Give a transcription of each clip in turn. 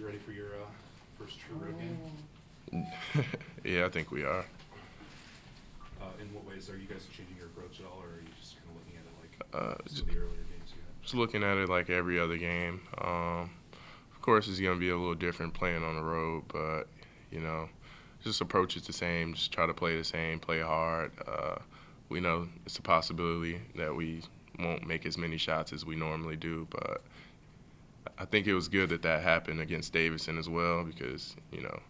You ready for your first true road game? Yeah, I think we are. In what ways are you guys changing your approach at all, or are you just kind of looking at it like some J- of the earlier games you had? just looking at it like every other game. Of course, it's going to be a little different playing on the road, but, you know, just approach it the same. Just try to play the same, play hard. We know it's a possibility that we won't make as many shots as we normally do, but I think it was good that that happened against Davidson as well because, you know,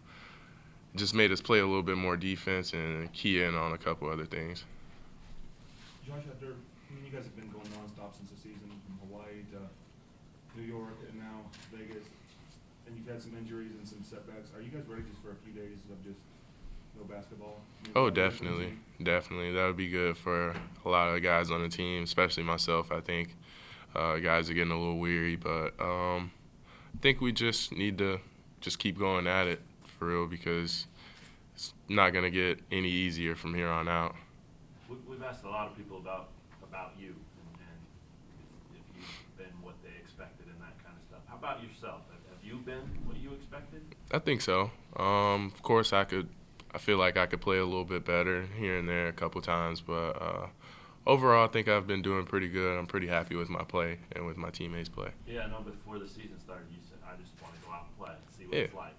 it just made us play a little bit more defense and key in on a couple other things. Josh, you guys have been going nonstop since the season, from Hawaii to New York and now Vegas, and you've had some injuries and some setbacks. Are you guys ready just for a few days of just no basketball? Oh, definitely. Definitely. That would be good for a lot of the guys on the team, especially myself, I think. Guys are getting a little weary, but I think we just need to just keep going at it for real because it's not going to get any easier from here on out. We've asked a lot of people about you and if you've been what they expected and that kind of stuff. How about yourself? Have you been what you expected? I think so. Of course, I feel like I could play a little bit better here and there a couple times, but overall, I think I've been doing pretty good. I'm pretty happy with my play and with my teammates' play. Yeah, I know before the season started, you said, I just want to go out and play and see what Yeah. it's like.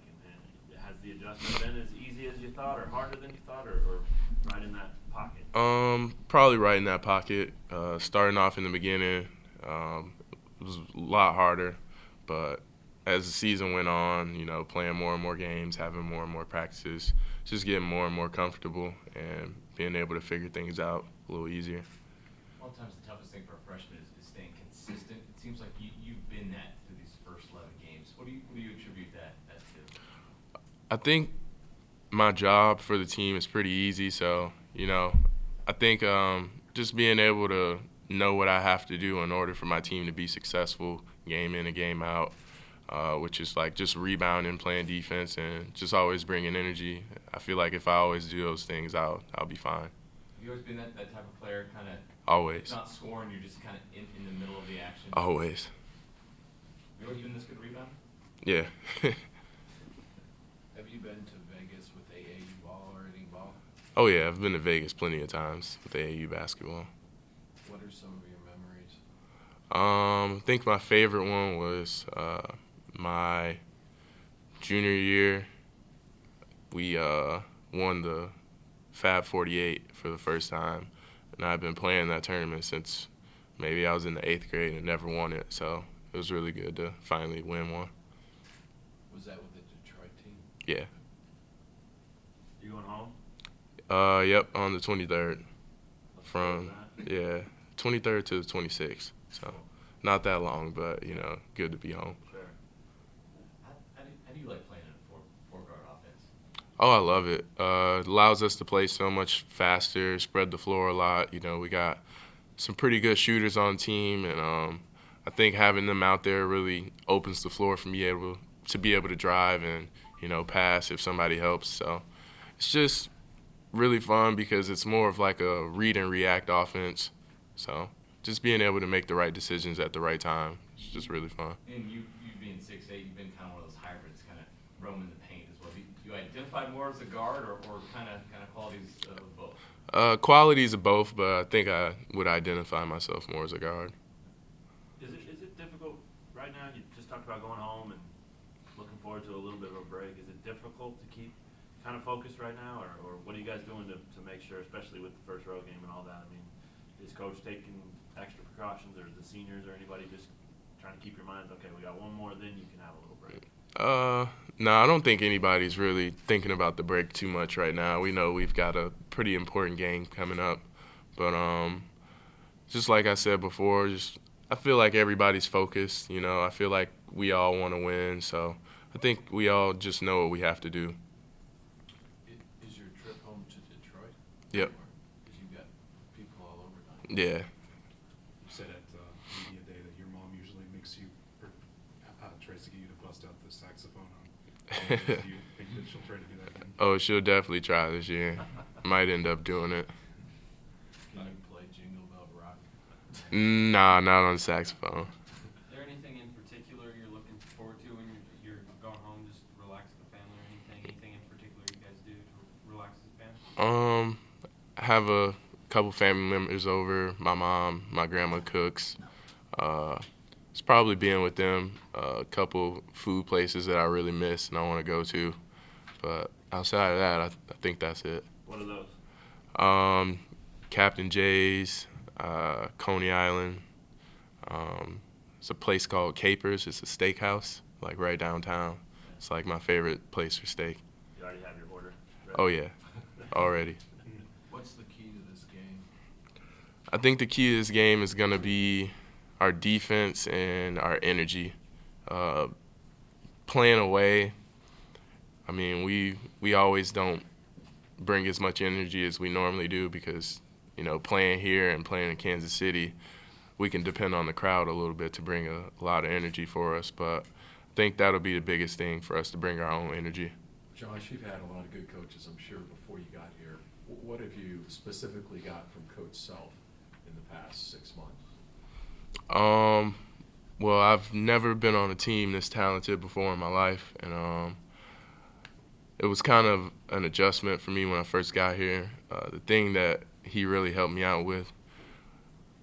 And has the adjustment been as easy as you thought or harder than you thought or right in that pocket? Probably right in that pocket. Starting off in the beginning, it was a lot harder, but as the season went on, you know, playing more and more games, having more and more practices, just getting more and more comfortable and being able to figure things out a little easier. A lot of times the toughest thing for a freshman is staying consistent. It seems like you've been that through these first 11 games. What do you attribute that to? I think my job for the team is pretty easy, so, you know, I think just being able to know what I have to do in order for my team to be successful game in and game out, which is like just rebounding, playing defense, and just always bringing energy. I feel like if I always do those things, I'll be fine. Have you always been that type of player, kind of Always. not scoring, you're just kind of in the middle of the action? Always. Have you always been this good rebound? Yeah. Have you been to Vegas with AAU ball or any ball? Oh, yeah, I've been to Vegas plenty of times with AAU basketball. What are some of your memories? I think my favorite one was my junior year. We won the Fab 48 for the first time, and I've been playing that tournament since maybe I was in the 8th grade and never won it, so it was really good to finally win one. Was that with the Detroit team? Yeah. You going home? Yep, on the 23rd. From, that? yeah, 23rd to the 26th, so not that long, but, you know, good to be home. Sure. How do you like playing in a four-guard offense? Oh, I love it. It allows us to play so much faster, spread the floor a lot. You know, we got some pretty good shooters on the team, and I think having them out there really opens the floor for me to be able to drive and, you know, pass if somebody helps. So it's just really fun because it's more of like a read and react offense. So just being able to make the right decisions at the right time is just really fun. And you being 6'8", you've been kind of one of those hybrids, kind of roaming the paint as well. Do you identify more as a guard or kind of qualities of both? Qualities of both, but I think I would identify myself more as a guard. Is it difficult right now? You just talked about going home and looking forward to a little bit of a break. Is it difficult to keep kind of focused right now, or what are you guys doing to make sure, especially with the first road game and all that? I mean, is coach taking extra precautions, or the seniors, or anybody just trying to keep your minds, okay, we got one more, then you can have a little break? No, I don't think anybody's really thinking about the break too much right now. We know we've got a pretty important game coming up, but just like I said before, I feel like everybody's focused. You know, I feel like we all want to win, so I think we all just know what we have to do. Is your trip home to Detroit? Yep. Because you've got people all over now. Yeah. You said at media day that your mom usually makes you, or tries to get you to bust out the saxophone. Do you think that she'll try to do that again? Oh, she'll definitely try this year. Might end up doing it. Can you play Jingle Bell Rock? Nah, not on saxophone. Is there anything in particular you're looking forward to when you're going home? I have a couple family members over. My mom, my grandma cooks. It's probably being with them. A couple food places that I really miss and I want to go to. But outside of that, I think that's it. What are those? Captain Jay's, Coney Island. It's a place called Capers. It's a steakhouse, like right downtown. It's like my favorite place for steak. You already have your order ready? Oh yeah, already. What's the key to this game? I think the key to this game is going to be our defense and our energy. Playing away, I mean, we always don't bring as much energy as we normally do because, you know, playing here and playing in Kansas City, we can depend on the crowd a little bit to bring a lot of energy for us. But I think that'll be the biggest thing for us to bring our own energy. Josh, you've had a lot of good coaches, I'm sure, before you got here. What have you specifically got from Coach Self in the past 6 months? Well, I've never been on a team this talented before in my life, and it was kind of an adjustment for me when I first got here. The thing that he really helped me out with,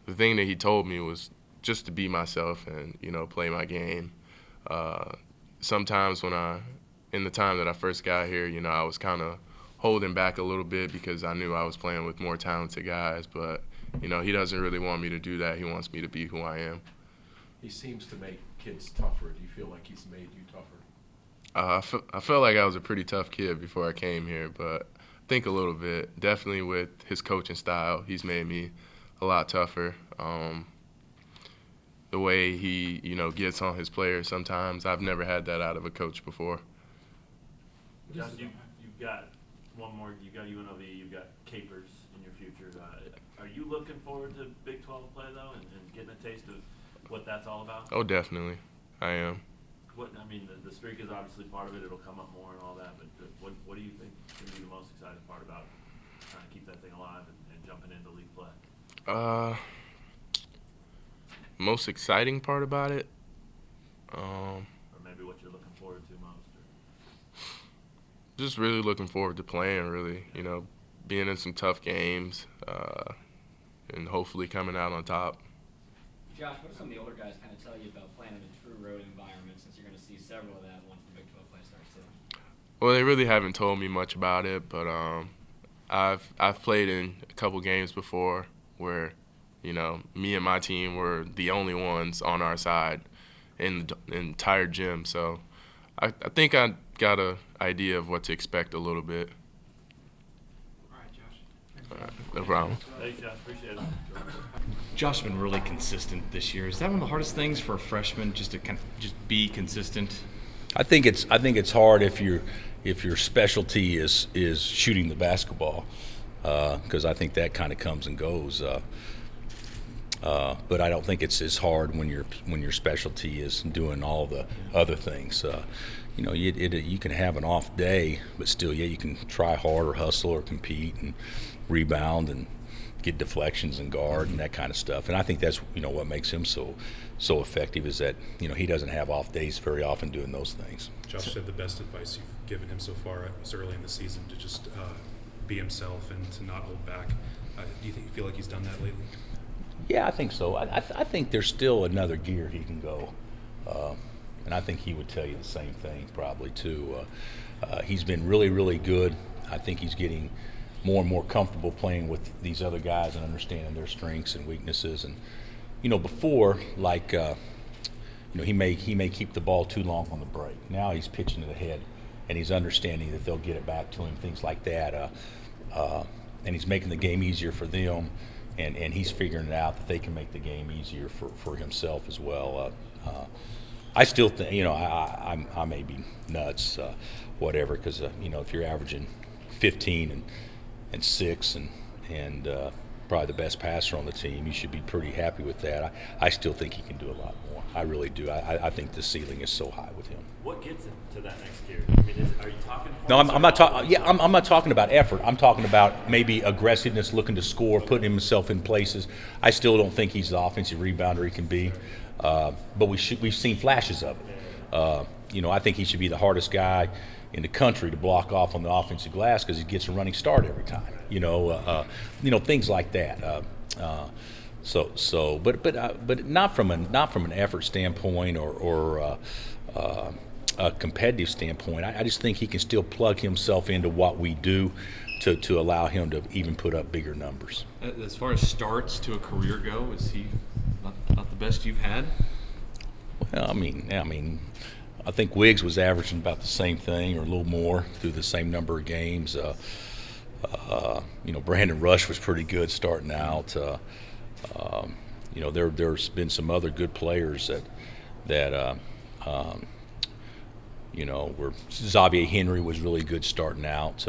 the thing that he told me was just to be myself and, you know, play my game. Sometimes in the time that I first got here, you know, I was kind of holding back a little bit because I knew I was playing with more talented guys, but, you know, he doesn't really want me to do that. He wants me to be who I am. He seems to make kids tougher. Do you feel like he's made you tougher? I felt like I was a pretty tough kid before I came here, but I think a little bit. Definitely with his coaching style, he's made me a lot tougher. The way he, you know, gets on his players sometimes, I've never had that out of a coach before. Josh, you've got one more. You've got UNLV. You've got Capers in your future. Are you looking forward to Big 12 play though, and getting a taste of what that's all about? Oh, definitely, I am. I mean, the streak is obviously part of it. It'll come up more and all that. But what do you think can be the most exciting part about trying to keep that thing alive and jumping into league play? Most exciting part about it? Or maybe what you're looking forward to most? Or? Just really looking forward to playing, really. You know, being in some tough games and hopefully coming out on top. Josh, what do some of the older guys kind of tell you about playing in a true road environment, since you're going to see several of that once the Big 12 play starts too? Well, they really haven't told me much about it, but I've played in a couple games before where, you know, me and my team were the only ones on our side in the entire gym. So I think I got an idea of what to expect a little bit. All right, Josh. All right, no problem. Thanks, Josh. Appreciate it. Josh has been really consistent this year. Is that one of the hardest things for a freshman, just to kind of just be consistent? I think it's hard if your specialty is shooting the basketball, because I think that kind of comes and goes. But I don't think it's as hard when your specialty is doing all the other things. You know, you can have an off day, but still, yeah, you can try hard or hustle or compete and rebound and get deflections and guard and that kind of stuff. And I think that's, you know, what makes him so effective, is that, you know, he doesn't have off days very often doing those things. Josh said the best advice you've given him so far was early in the season to just be himself and to not hold back. Do you feel like he's done that lately? Yeah, I think so. I think there's still another gear he can go, and I think he would tell you the same thing probably too. He's been really, really good. I think he's getting more and more comfortable playing with these other guys and understanding their strengths and weaknesses. And you know, before, like, you know, he may keep the ball too long on the break. Now he's pitching it ahead, and he's understanding that they'll get it back to him, things like that. And he's making the game easier for them, and he's figuring it out that they can make the game easier for himself as well. I still think, you know, I may be nuts, whatever, because you know, if you're averaging 15 and 6 and probably the best passer on the team, you should be pretty happy with that. I still think he can do a lot more. I really do. I think the ceiling is so high with him. What gets him to that next gear? I mean, are you talking? No, I'm not talking. Yeah, I'm not talking about effort. I'm talking about maybe aggressiveness, looking to score, putting himself in places. I still don't think he's the offensive rebounder he can be, but we've seen flashes of it. I think he should be the hardest guy in the country to block off on the offensive glass because he gets a running start every time. Things like that. But not from an effort standpoint or a competitive standpoint. I just think he can still plug himself into what we do to allow him to even put up bigger numbers. As far as starts to a career go, is he not the best you've had? Well, I think Wiggs was averaging about the same thing or a little more through the same number of games. Brandon Rush was pretty good starting out. There's been some other good players that where Xavier Henry was really good starting out.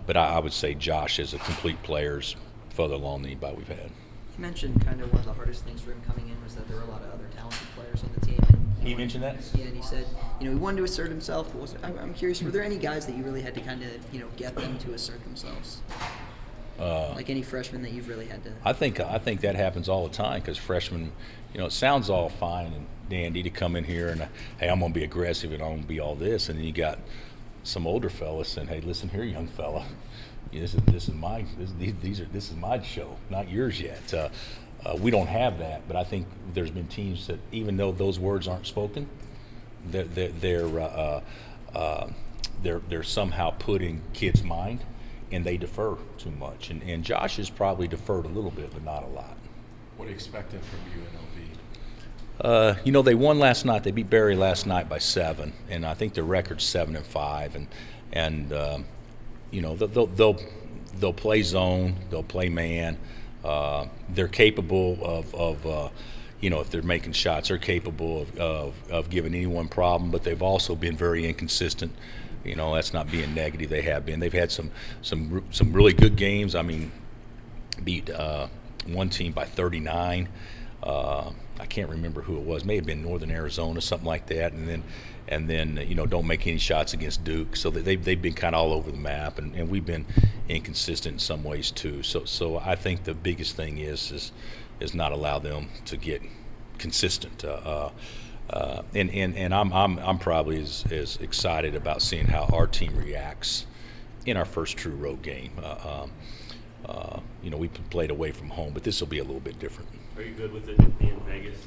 But I would say Josh as a complete player is further along than anybody we've had. You mentioned kind of one of the hardest things for him coming in was that there were a lot of other talented players on the team. And He mentioned that? Yeah, and he said, he wanted to assert himself. But I'm curious, were there any guys that you really had to kind of, get them to assert themselves? Like any freshmen that you've really had to? I think that happens all the time because freshmen, it sounds all fine and dandy to come in here and, hey, I'm going to be aggressive and I'm going to be all this. And then you got some older fellas saying, hey, listen here, young fella. This is my show, not yours yet. We don't have that, but I think there's been teams that even though those words aren't spoken, they're somehow put in kids' mind, and they defer too much. And Josh has probably deferred a little bit, but not a lot. What do you expect from UNLV? They won last night. They beat Barry last night by 7, and I think their record's 7-5. And they'll play zone, they'll play man. They're capable of if they're making shots, they're capable of giving anyone problem. But they've also been very inconsistent. That's not being negative. They have been. They've had some really good games. Beat one team by 39. I can't remember who it was. May have been Northern Arizona, something like that. And then don't make any shots against Duke. So they've been kind of all over the map, and we've been inconsistent in some ways too. So I think the biggest thing is not allow them to get consistent. And I'm probably as excited about seeing how our team reacts in our first true road game. We played away from home, but this will be a little bit different. Are you good with it being Vegas?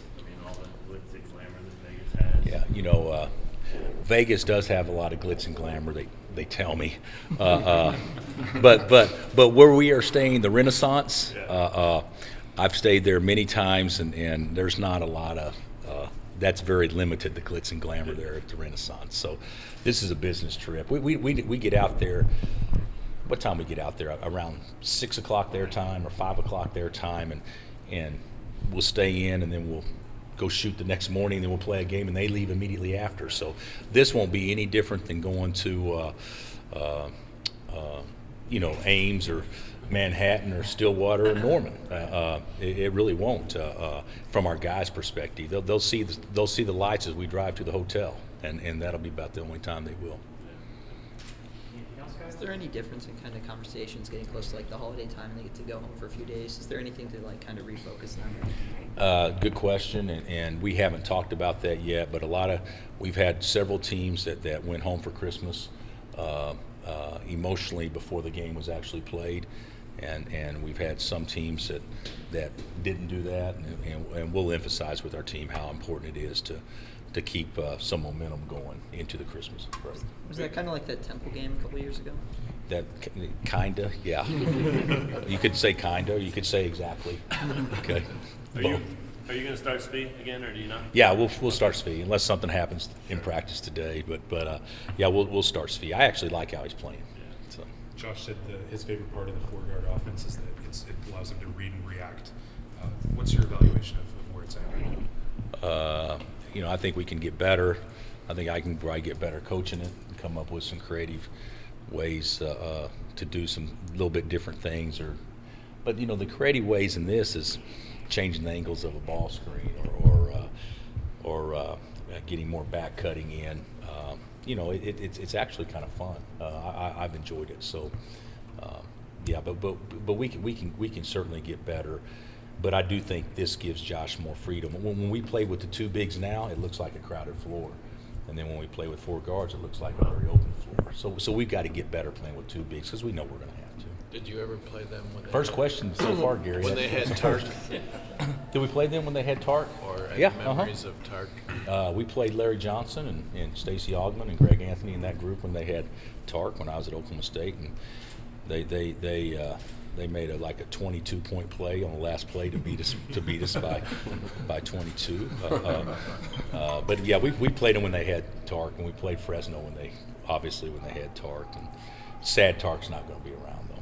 All the glitz and glamour that Vegas has. Yeah, Vegas does have a lot of glitz and glamour. They tell me, but where we are staying, the Renaissance. I've stayed there many times, and there's not a lot of. That's very limited, the glitz and glamour there at the Renaissance. So, this is a business trip. We get out there. What time we get out there? Around 6 o'clock their time or 5 o'clock their time, and we'll stay in, and then we'll go shoot the next morning, then we'll play a game, and they leave immediately after. So this won't be any different than going to Ames or Manhattan or Stillwater or Norman. It really won't from our guys' perspective. They'll see the lights as we drive to the hotel, and that'll be about the only time they will. Is there any difference in kind of conversations getting close to the holiday time and they get to go home for a few days? Is there anything to kind of refocus them? Good question, and we haven't talked about that yet. But we've had several teams that went home for Christmas emotionally before the game was actually played, and we've had some teams that didn't do that, and we'll emphasize with our team how important it is to keep some momentum going into the Christmas break. Was that kind of like that Temple game a couple years ago? That kinda, yeah. You could say kinda, or you could say exactly. Okay. Are you going to start Spee again, or do you not? Yeah, we'll start Spee unless something happens in practice today. But yeah, we'll start Spee. I actually like how he's playing. So. Josh said his favorite part of the 4-yard offense is that it allows him to read and react. What's your evaluation of where it's at right now? I think we can get better. I think I can probably get better coaching it and come up with some creative ways to do some little bit different things. But the creative ways in this is changing the angles of a ball screen or getting more back cutting in. It's actually kind of fun. I've enjoyed it. So yeah, but we can certainly get better. But I do think this gives Josh more freedom. When we play with the two bigs now, it looks like a crowded floor. And then when we play with 4 guards, it looks like a very open floor. So we've got to get better playing with 2 bigs because we know we're going to have to. Did you ever play them when they First had, question so far, Gary. when they had Tark? Did we play them when they had Tark? Or any Yeah, memories of Tark? We played Larry Johnson and Stacey Augman and Greg Anthony in that group when they had Tark when I was at Oklahoma State, and they made like a 22-point play on the last play to beat us by 22. But yeah, we played them when they had Tark, and we played Fresno when they had Tark. And sad Tark's not going to be around though.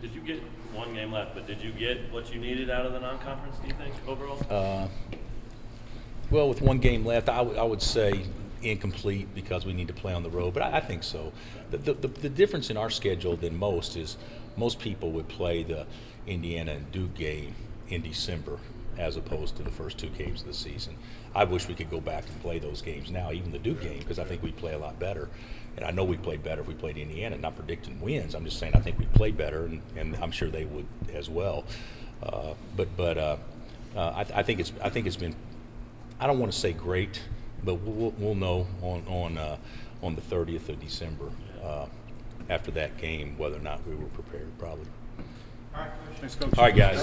Did you get one game left, but did you get what you needed out of the non-conference, do you think, overall? Well, with 1 game left, I would say incomplete because we need to play on the road, but I think so. The difference in our schedule than most is most people would play the Indiana and Duke game in December as opposed to the first 2 games of the season. I wish we could go back and play those games now, even the Duke game, because I think we'd play a lot better. And I know we played better if we played Indiana. Not predicting wins. I'm just saying I think we'd play better, and I'm sure they would as well. I think it's been. I don't want to say great, but we'll know on the 30th of December after that game whether or not we were prepared. Probably. All right, Coach. Thanks, Coach. All right, guys.